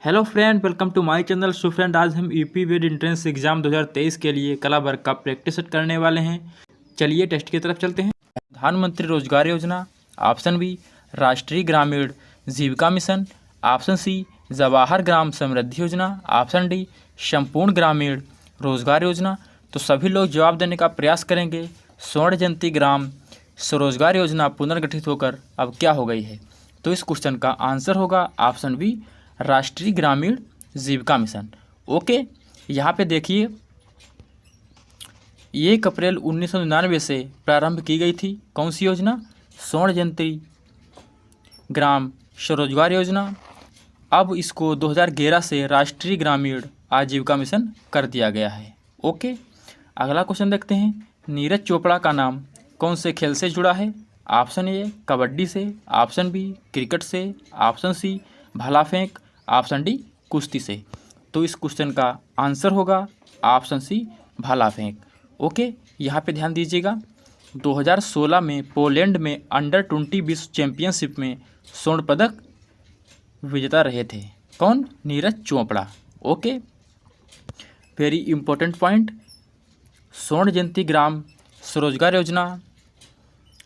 Hello friend, welcome to my channel. So friend, आज हम UP वेद entrance exam 2023 के लिए कला वर्ग का प्रैक्टिस सेट करने वाले हैं। चलिए टेस्ट की तरफ चलते हैं। प्रधानमंत्री रोजगार योजना, ऑप्शन बी राष्ट्रीय ग्रामीण जीविका mission, option C Jawahar Gram Samriddhi योजना, ऑप्शन डी संपूर्ण ग्रामीण रोजगार योजना। तो सभी लोग जवाब देने का प्रयास करेंगे। स्वर्ण जयंती ग्राम स्वरोजगार योजना पुनर्गठित होकर अब क्या हो गई है? तो इस क्वेश्चन का आंसर होगा ऑप्शन बी राष्ट्रीय ग्रामीण जीविका मिशन। ओके, यहाँ पे देखिए 1 अप्रैल 1999 से प्रारंभ की गई थी कौन सी योजना? स्वर्ण जयंती ग्राम स्वरोजगार योजना। अब इसको 2011 से राष्ट्रीय ग्रामीण आजीविका मिशन कर दिया गया है। ओके, अगला क्वेश्चन देखते हैं। नीरज चोपड़ा का नाम कौन से खेल से जुड़ा है? ऑप्शन ए कबड्डी से, ऑप्शन बी क्रिकेट से, ऑप्शन सी भाला फेंक, ऑप्शन डी कुश्ती से। तो इस क्वेश्चन का आंसर होगा ऑप्शन सी भाला फेंक। ओके, यहाँ पे ध्यान दीजिएगा। 2016 में पोलैंड में अंडर-20 विश्व चैंपियनशिप में स्वर्ण पदक विजेता रहे थे कौन? Neeraj Chopra. Okay, very important point. स्वर्ण जयंती ग्राम स्वरोजगार योजना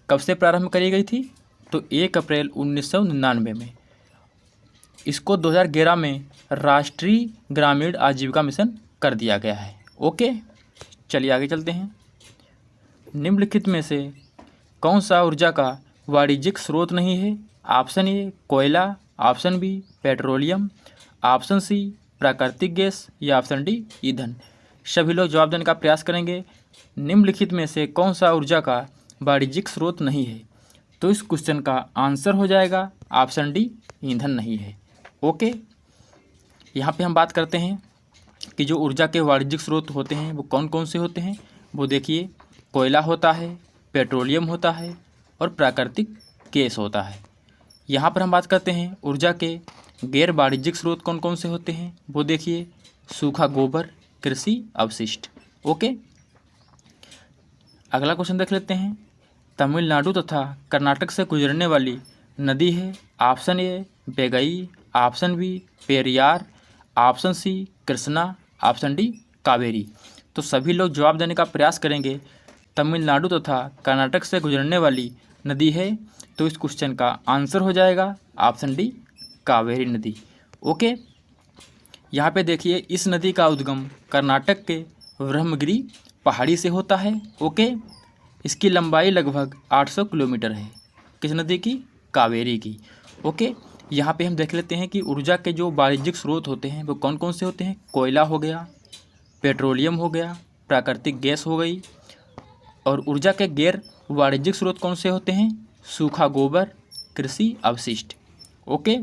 कब से प्रारंभ करी गई थी? तो 1 अप्रैल 1999 में। इसको 2011 में राष्ट्रीय ग्रामीण आजीविका मिशन कर दिया गया है। ओके, चलिए आगे चलते हैं। निम्नलिखित में से कौन सा ऊर्जा का वाणिज्यिक स्रोत नहीं है? ऑप्शन ए कोयला, option B petroleum, option C प्राकृतिक गैस या ऑप्शन डी ईंधन। सभी लोग जवाब देने का प्रयास करेंगे। निम्नलिखित में से कौन सा ऊर्जा का वाणिज्यिक स्रोत नहीं है? तो इस क्वेश्चन का आंसर हो जाएगा ऑप्शन डी ईंधन नहीं है। ओके, यहाँ पे हम बात करते हैं कि जो ऊर्जा के वाणिज्यिक स्रोत होते हैं वो कौन कौन से होते हैं। वो देखिए, कोयला होता है, पेट्रोलियम होता है और प्राकृतिक गैस होता है। यहाँ पर हम बात करते हैं ऊर्जा के गैर वाणिज्यिक स्रोत कौन कौन से होते हैं। वो देखिए, सूखा गोबर, कृषि अवशिष्ट। ओके, अगला क्वेश्चन देख लेते हैं। तमिलनाडु तथा कर्नाटक से गुजरने वाली नदी है। Option A Vaigai, option B Periyar, option C Krishna, option D Kaveri. तो सभी लोग जवाब देने का प्रयास करेंगे। तमिलनाडु तथा कर्नाटक से गुजरने वाली नदी है, तो इस क्वेश्चन का आंसर हो जाएगा ऑप्शन डी कावेरी नदी। ओके, यहाँ पे देखिए, इस नदी का उद्गम कर्नाटक के ब्रह्मगिरी पहाड़ी से होता है। ओके, इसकी लंबाई लगभग 800 किलोमीटर है। किस नदी की? कावेरी की। ओके, यहाँ पे हम देख लेते हैं कि ऊर्जा के जो वाणिज्यिक स्रोत होते हैं वो कौन कौन से होते हैं। कोयला हो गया, पेट्रोलियम हो गया, प्राकृतिक गैस हो गई। और ऊर्जा के गैर वाणिज्यिक स्रोत कौन से होते हैं? सूखा गोबर, कृषि अवशिष्ट। ओके,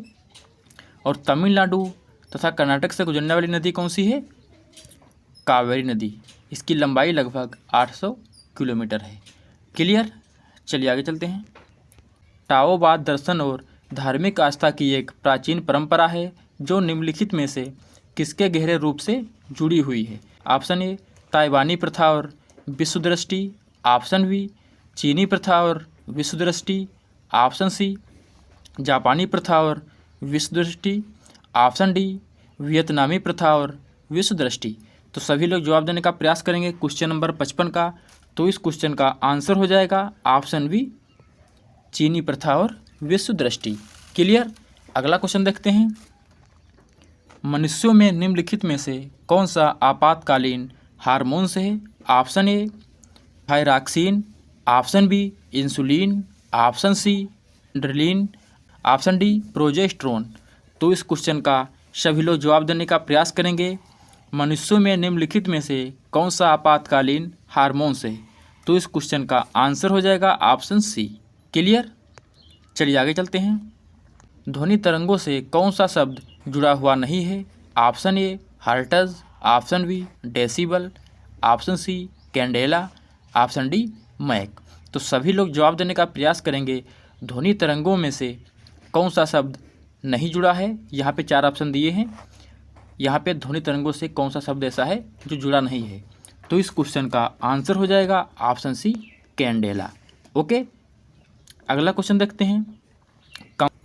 और तमिलनाडु तथा कर्नाटक से गुजरने वाली नदी कौन सी है? कावेरी नदी। इसकी लंबाई लगभग 800 किलोमीटर है। क्लियर? चलिए आगे चलते हैं। टाओवाद दर्शन और धार्मिक आस्था की एक प्राचीन परंपरा है जो निम्नलिखित में से किसके गहरे रूप से जुड़ी हुई है? ऑप्शन ए ताइवानी प्रथा और विश्व दृष्टि, ऑप्शन बी चीनी प्रथा और विश्व दृष्टि, ऑप्शन सी जापानी प्रथा और विश्व दृष्टि, ऑप्शन डी वियतनामी प्रथा और विश्व दृष्टि। तो सभी लोग जवाब देने का प्रयास करेंगे क्वेश्चन नंबर 55 का। तो इस क्वेश्चन का आंसर हो जाएगा ऑप्शन बी चीनी प्रथा और विश्व दृष्टि। क्लियर? अगला क्वेश्चन देखते हैं। मनुष्यों में निम्नलिखित में से कौन सा आपातकालीन हार्मोन्स है? Option A thyroxine, option B insulin, option C adrenaline, option D progesterone. तो इस क्वेश्चन का सभी लोग जवाब देने का प्रयास करेंगे। मनुष्यों में निम्नलिखित में से कौन सा आपातकालीन हार्मोन्स है? तो इस क्वेश्चन का आंसर हो जाएगा ऑप्शन सी। क्लियर? चलिए आगे चलते हैं। ध्वनि तरंगों से कौन सा शब्द जुड़ा हुआ नहीं है? Option A hertz, option B decibel, option C candela, option D Mach. तो सभी लोग जवाब देने का प्रयास करेंगे। ध्वनि तरंगों में से कौन सा शब्द नहीं जुड़ा है? यहाँ पे 4 ऑप्शन दिए हैं। यहाँ पे ध्वनि तरंगों से कौन सा शब्द ऐसा है जो जुड़ा नहीं है? तो इस क्वेश्चन का आंसर हो जाएगा ऑप्शन सी कैंडेला। ओके, अगला क्वेश्चन देखते हैं।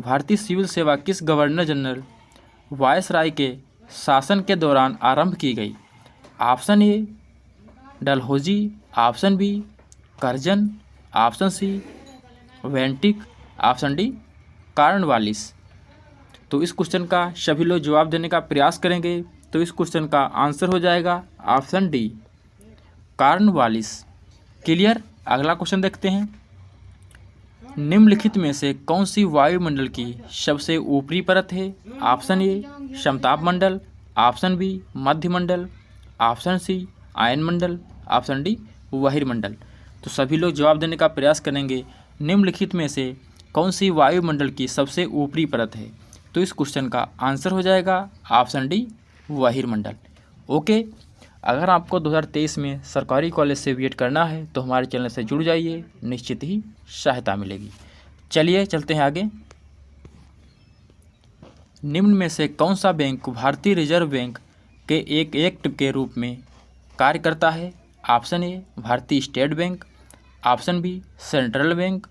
भारतीय सिविल सेवा किस गवर्नर जनरल वायसराय के शासन के दौरान आरंभ की गई? Option A Dalhousie, option B Curzon, option C Bentinck, option D Cornwallis. तो इस क्वेश्चन का सभी लोग जवाब देने का प्रयास करेंगे। तो इस क्वेश्चन का आंसर हो जाएगा ऑप्शन डी कॉर्नवालिस। क्लियर। अगला क्वेश्चन देखते हैं। निम्नलिखित में से कौन सी वायुमंडल की सबसे ऊपरी परत है? ऑप्शन ए समताप मंडल, ऑप्शन बी मध्यमंडल, ऑप्शन सी आयनमंडल, ऑप्शन डी बहिर्मंडल। तो सभी लोग जवाब देने का प्रयास करेंगे। निम्नलिखित में से कौन सी वायुमंडल की सबसे ऊपरी परत है? तो इस क्वेश्चन का आंसर हो जाएगा ऑप्शन डी बहिर्मंडल। ओके। अगर आपको 2023 में सरकारी कॉलेज से बीएड करना है तो हमारे चैनल से जुड़ जाइए, निश्चित ही सहायता मिलेगी। चलिए चलते हैं आगे। निम्न में से कौन सा बैंक भारतीय रिजर्व बैंक के एक एक्ट के रूप में कार्य करता है? ऑप्शन ए भारतीय state bank, option B central bank,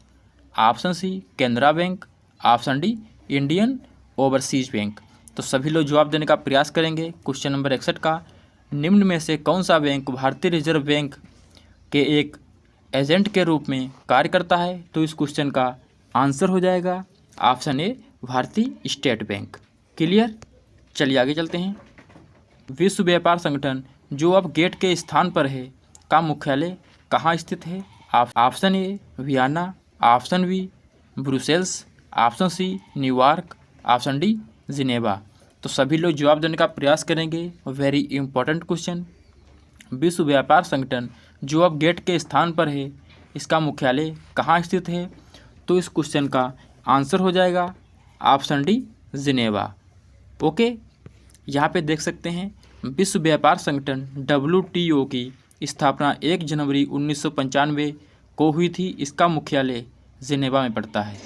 option C Canara bank, option D Indian overseas bank. तो सभी लोग जवाब देने का प्रयास करेंगे। क्वेश्चन नंबर 61 का निम्न में से कौन सा बैंक भारतीय रिजर्व बैंक के एक एजेंट के रूप में कार्य करता है? तो इस क्वेश्चन का आंसर हो जाएगा ऑप्शन ए भारतीय स्टेट बैंक। क्लियर। चलिए आगे चलते हैं। विश्व व्यापार संगठन जो अब गेट के स्थान पर है का मुख्यालय कहाँ स्थित है? Option A Vienna, option B Brussels, option C New York, option D Geneva. तो सभी लोग जवाब देने का प्रयास करेंगे। Very important question. विश्व व्यापार संगठन जो अब गेट के स्थान पर है इसका मुख्यालय कहाँ स्थित है? तो इस क्वेश्चन का आंसर हो जाएगा ऑप्शन डी जिनेवा। ओके। यहाँ पे देख सकते हैं विश्व व्यापार संगठन WTO की स्थापना 1 जनवरी 1995 को हुई थी। इसका मुख्यालय जिनेवा में पड़ता है।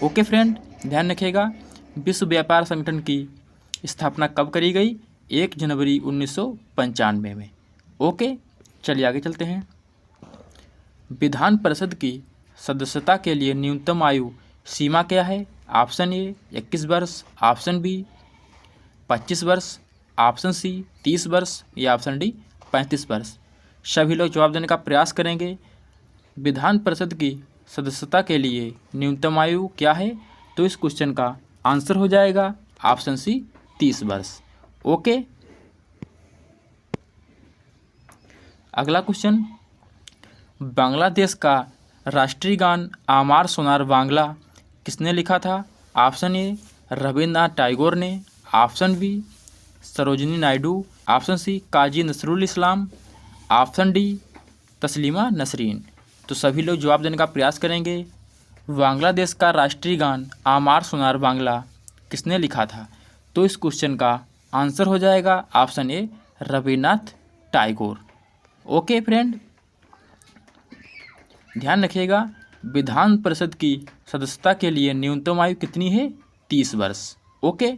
ओके फ्रेंड, ध्यान रखिएगा विश्व व्यापार संगठन की स्थापना कब करी गई? 1 जनवरी 1995 में। ओके। चलिए आगे चलते हैं। विधान परिषद की सदस्यता के लिए न्यूनतम आयु सीमा क्या है? ऑप्शन ए 21 वर्ष, ऑप्शन बी 25 वर्ष, ऑप्शन सी 30 वर्ष या ऑप्शन डी 35 वर्ष। सभी लोग जवाब देने का प्रयास करेंगे। विधान परिषद की सदस्यता के लिए न्यूनतम आयु क्या है? तो इस क्वेश्चन का आंसर हो जाएगा ऑप्शन सी 30 वर्ष। ओके। अगला क्वेश्चन। बांग्लादेश का राष्ट्रीय गान आमार सोनार बांग्ला किसने लिखा था? ऑप्शन ए रविंद्रनाथ टैगोर ने, option B Sarojini Naidu, option C Kazi Nazrul Islam, option D Taslima Nasrin. तो सभी लोग जवाब देने का प्रयास करेंगे। बांग्लादेश का राष्ट्रीय गान आमार सोनार बांग्ला किसने लिखा था? तो इस क्वेश्चन का आंसर हो जाएगा option A Rabindranath Tagore. Okay friend, ध्यान रखिएगा विधान परिषद की सदस्यता के लिए न्यूनतम आयु कितनी है? 30 वर्ष। ओके।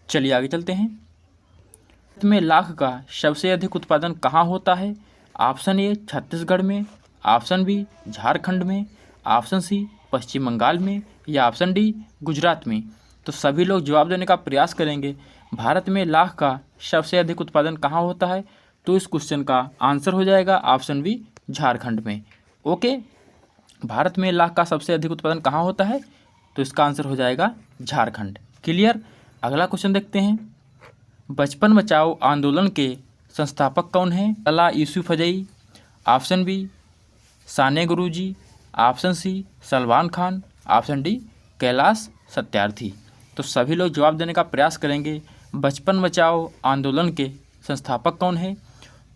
चलिए आगे चलते हैं। भारत में लाख का सबसे अधिक उत्पादन कहाँ होता है? ऑप्शन ए छत्तीसगढ़ में, ऑप्शन बी झारखंड में, ऑप्शन सी पश्चिम बंगाल में या ऑप्शन डी गुजरात में। तो सभी लोग जवाब देने का प्रयास करेंगे। भारत में लाख का सबसे अधिक उत्पादन कहाँ होता है? तो इस क्वेश्चन का आंसर हो जाएगा ऑप्शन बी झारखंड में। ओके। भारत में लाख का सबसे अधिक उत्पादन कहाँ होता है? तो इसका आंसर हो जाएगा झारखंड। क्लियर। अगला क्वेश्चन देखते हैं। बचपन बचाओ आंदोलन के संस्थापक कौन हैं? अला Yousafzai, option B Sane Guruji, option C Salman Khan, option D Kailash Satyarthi. तो सभी लोग जवाब देने का प्रयास करेंगे। बचपन बचाओ आंदोलन के संस्थापक कौन है?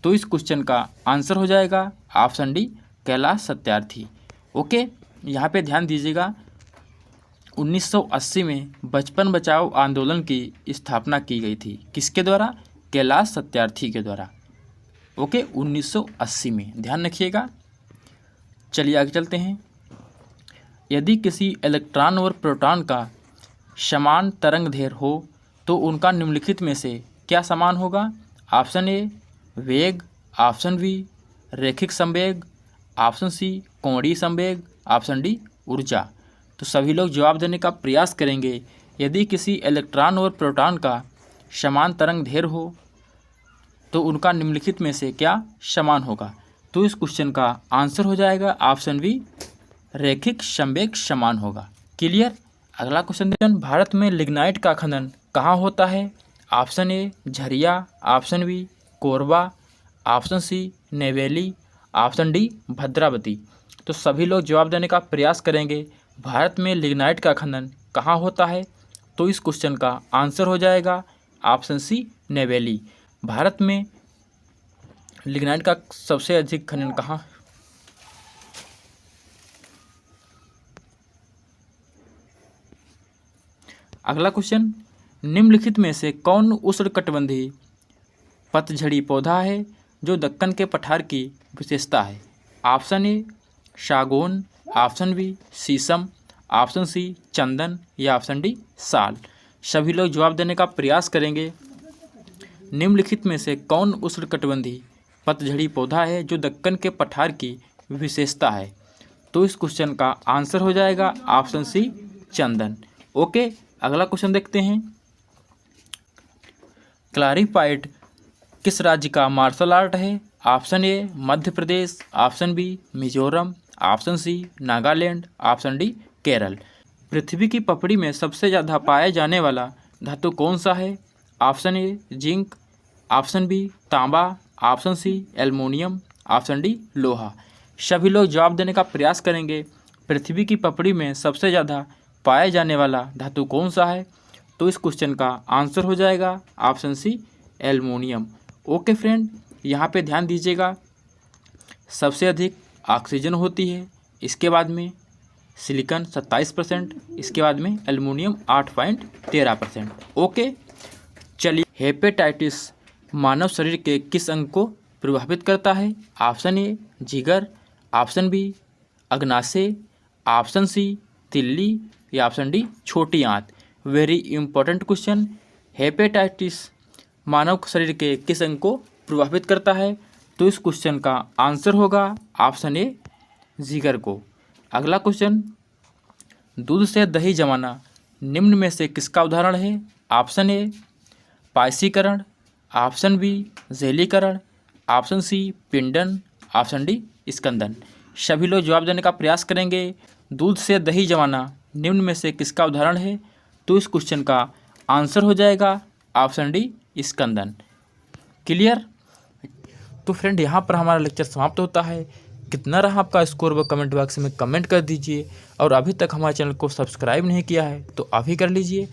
तो इस क्वेश्चन का आंसर हो जाएगा option D Kailash Satyarthi. Okay. यहाँ पे ध्यान दीजिएगा 1980 में बचपन बचाओ आंदोलन की स्थापना की गई थी। किसके द्वारा? कैलाश सत्यार्थी के द्वारा। ओके, 1980 में, ध्यान रखिएगा। चलिए आगे चलते हैं। यदि किसी इलेक्ट्रॉन और प्रोटॉन का समान तरंग दैर्घ्य हो तो उनका निम्नलिखित में से क्या समान होगा? ऑप्शन ए वेग, ऑप्शन बी रैखिक संवेग, ऑप्शन सी कोणीय संवेग, ऑप्शन डी ऊर्जा। तो सभी लोग जवाब देने का प्रयास करेंगे। यदि किसी इलेक्ट्रॉन और प्रोटॉन का समान तरंग ढेर हो तो उनका निम्नलिखित में से क्या समान होगा? तो इस क्वेश्चन का आंसर हो जाएगा ऑप्शन बी, रैखिक संवेग समान होगा। क्लियर। अगला क्वेश्चन, भारत में लिग्नाइट का खनन कहाँ होता है? Option A Jharia, option B Korba, option C Neyveli, option D Bhadravati. तो सभी लोग जवाब देने का प्रयास करेंगे। भारत में लिग्नाइट का खनन कहाँ होता है? तो इस क्वेश्चन का आंसर हो जाएगा ऑप्शन सी नेवेली। भारत में लिग्नाइट का सबसे अधिक खनन कहाँ? अगला क्वेश्चन, निम्नलिखित में से कौन उष्णकटिबंधीय पतझड़ी पौधा है जो दक्कन के पठार की विशेषता है? ऑप्शन ए सागौन, ऑप्शन बी शीशम, ऑप्शन सी चंदन या ऑप्शन डी साल। सभी लोग जवाब देने का प्रयास करेंगे। निम्नलिखित में से कौन उष्णकटिबंधीय पतझड़ी पौधा है जो दक्कन के पठार की विशेषता है? तो इस क्वेश्चन का आंसर हो जाएगा ऑप्शन सी चंदन। ओके, अगला क्वेश्चन देखते हैं। क्लारीपाइट किस राज्य का मार्शल आर्ट है? Option A Madhya Pradesh, option B Mizoram, option C Nagaland, option D Kerala. पृथ्वी की पपड़ी में सबसे ज़्यादा पाया जाने वाला धातु कौन सा है? Option A zinc, option B तांबा, option C aluminium, option D लोहा। सभी लोग जवाब देने का प्रयास करेंगे। पृथ्वी की पपड़ी में सबसे ज़्यादा पाया जाने वाला धातु कौन सा है? तो इस क्वेश्चन का आंसर हो जाएगा option C aluminium. Okay friend, यहाँ पे ध्यान दीजिएगा। सबसे अधिक ऑक्सीजन होती है, इसके बाद में सिलिकॉन 27%, इसके बाद में एल्युमिनियम 8.13%। ओके, चलिए, हेपेटाइटिस मानव शरीर के किस अंग को प्रभावित करता है? ऑप्शन ए जिगर, ऑप्शन बी अग्नाशय, ऑप्शन सी तिल्ली या ऑप्शन डी छोटी आंत। Very important question. हेपेटाइटिस मानव शरीर के किस अंग को प्रभावित करता है? तो इस क्वेश्चन का आंसर होगा ऑप्शन ए जिगर को। अगला क्वेश्चन, दूध से दही जमाना निम्न में से किसका उदाहरण है? ऑप्शन ए पायसीकरण, ऑप्शन बी जैलीकरण, ऑप्शन सी पिंडन, ऑप्शन डी स्कंदन। सभी लोग जवाब देने का प्रयास करेंगे। दूध से दही जमाना निम्न में से किसका उदाहरण है? तो इस क्वेश्चन का आंसर हो जाएगा ऑप्शन डी स्कंदन। क्लियर। तो फ्रेंड, यहाँ पर हमारा लेक्चर समाप्त होता है। कितना रहा आपका स्कोर वो कमेंट बॉक्स में कमेंट कर दीजिए, और अभी तक हमारे चैनल को सब्सक्राइब नहीं किया है तो अभी कर लीजिए।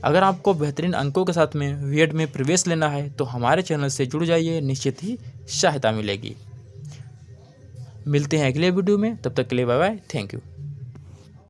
अगर आपको बेहतरीन अंकों के साथ में बीएड में प्रवेश लेना है तो हमारे चैनल से जुड़ जाइए, निश्चित ही सहायता मिलेगी। मिलते हैं अगले वीडियो में, तब तक के लिए बाय बाय, थैंक यू।